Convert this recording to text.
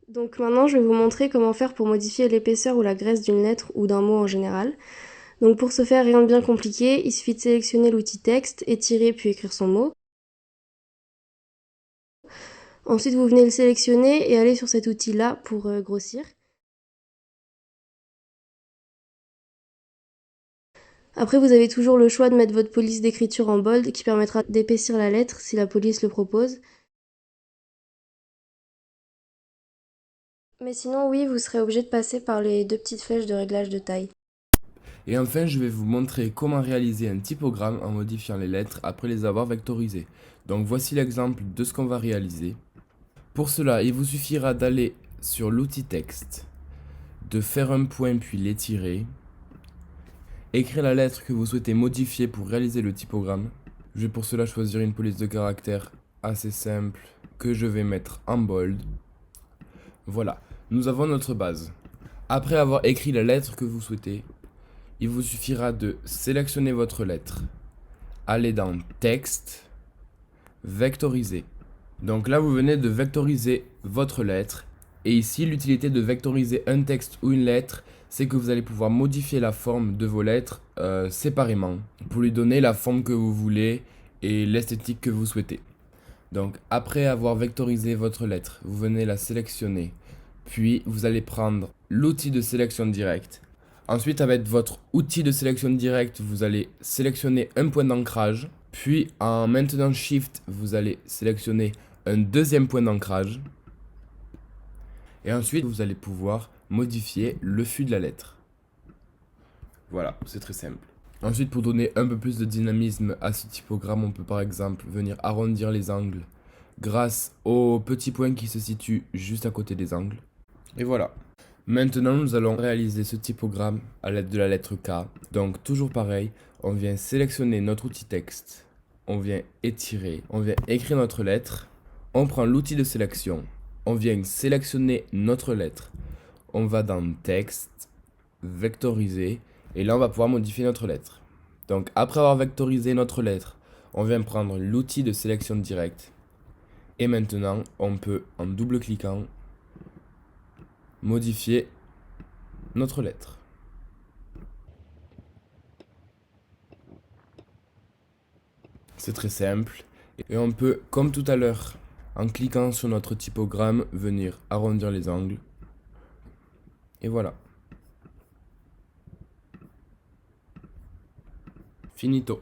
Donc maintenant, je vais vous montrer comment faire pour modifier l'épaisseur ou la graisse d'une lettre ou d'un mot en général. Donc pour ce faire, rien de bien compliqué, il suffit de sélectionner l'outil texte, étirer puis écrire son mot. Ensuite, vous venez le sélectionner et aller sur cet outil-là pour grossir. Après, vous avez toujours le choix de mettre votre police d'écriture en bold qui permettra d'épaissir la lettre si la police le propose. Mais sinon, oui, vous serez obligé de passer par les deux petites flèches de réglage de taille. Et enfin, je vais vous montrer comment réaliser un typogramme en modifiant les lettres après les avoir vectorisées. Donc voici l'exemple de ce qu'on va réaliser. Pour cela, il vous suffira d'aller sur l'outil texte, de faire un point puis l'étirer, écrire la lettre que vous souhaitez modifier pour réaliser le typogramme. Je vais pour cela choisir une police de caractère assez simple que je vais mettre en bold. Voilà, nous avons notre base. Après avoir écrit la lettre que vous souhaitez, il vous suffira de sélectionner votre lettre, aller dans texte, vectoriser. Donc là, vous venez de vectoriser votre lettre. Et ici, l'utilité de vectoriser un texte ou une lettre, c'est que vous allez pouvoir modifier la forme de vos lettres séparément pour lui donner la forme que vous voulez et l'esthétique que vous souhaitez. Donc après avoir vectorisé votre lettre, vous venez la sélectionner. Puis vous allez prendre l'outil de sélection directe. Ensuite, avec votre outil de sélection directe, vous allez sélectionner un point d'ancrage. Puis en maintenant Shift, vous allez sélectionner un deuxième point d'ancrage. Et ensuite, vous allez pouvoir modifier le fût de la lettre. Voilà, c'est très simple. Ensuite, pour donner un peu plus de dynamisme à ce typogramme, on peut par exemple venir arrondir les angles grâce au petit point qui se situe juste à côté des angles. Et voilà. Maintenant, nous allons réaliser ce typogramme à l'aide de la lettre K. Donc, toujours pareil, on vient sélectionner notre outil texte, on vient étirer, on vient écrire notre lettre, on prend l'outil de sélection, on vient sélectionner notre lettre, on va dans texte, vectoriser, et là on va pouvoir modifier notre lettre. Donc, après avoir vectorisé notre lettre, on vient prendre l'outil de sélection directe, et maintenant, on peut, en double-cliquant, modifier notre lettre. C'est très simple. Et on peut, comme tout à l'heure, en cliquant sur notre typogramme, venir arrondir les angles. Et voilà. Finito.